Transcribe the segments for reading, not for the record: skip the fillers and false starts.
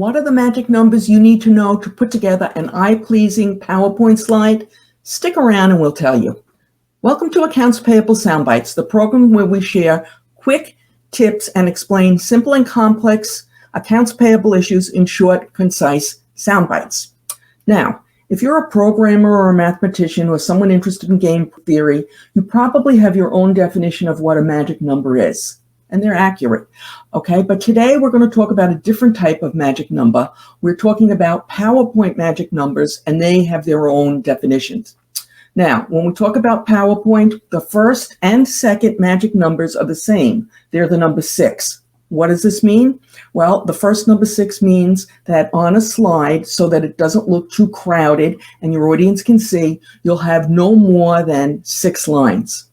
What are the magic numbers you need to know to put together an eye-pleasing PowerPoint slide? Stick around and we'll tell you. Welcome to Accounts Payable Sound Bites, the program where we share quick tips and explain simple and complex accounts payable issues in short, concise sound bites. Now, if you're a programmer or a mathematician or someone interested in game theory, you probably have your own definition of what a magic number is, and they're accurate. Okay, but today we're going to talk about a different type of magic number. We're talking about PowerPoint magic numbers, and they have their own definitions. Now, when we talk about PowerPoint, the first and second magic numbers are the same. They're the number 6. What does this mean? Well, the first number 6 means that on a slide, so that it doesn't look too crowded and your audience can see, you'll have no more than 6 lines.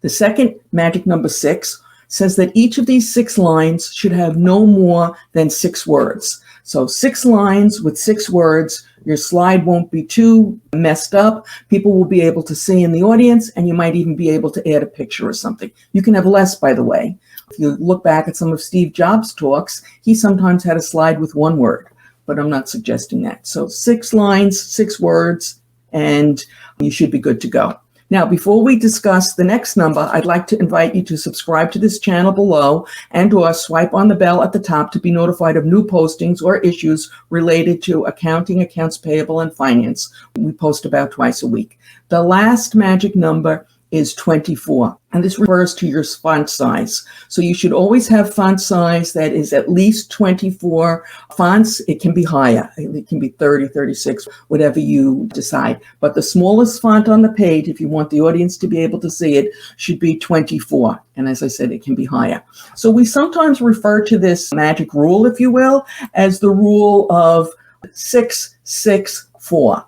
The second magic number 6 says that each of these 6 lines should have no more than 6 words. So 6 lines with 6 words, your slide won't be too messed up. People will be able to see in the audience, and you might even be able to add a picture or something. You can have less, by the way. If you look back at some of Steve Jobs' talks, he sometimes had a slide with 1 word, but I'm not suggesting that. So 6 lines, 6 words, and you should be good to go. Now, before we discuss the next number, I'd like to invite you to subscribe to this channel below and/or swipe on the bell at the top to be notified of new postings or issues related to accounting, accounts payable, and finance. We post about twice a week. The last magic number is 24, and this refers to your font size. So you should always have font size that is at least 24 fonts. It can be higher. It can be 30, 36, whatever you decide. But the smallest font on the page, if you want the audience to be able to see it, should be 24. And as I said, it can be higher. So we sometimes refer to this magic rule, if you will, as the rule of 664.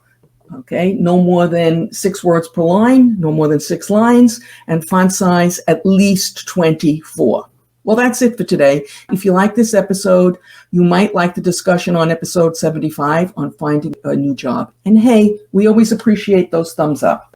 Okay, no more than 6 words per line, no more than 6 lines, and font size at least 24. Well, that's it for today. If you like this episode, you might like the discussion on episode 75 on finding a new job. And hey, we always appreciate those thumbs up.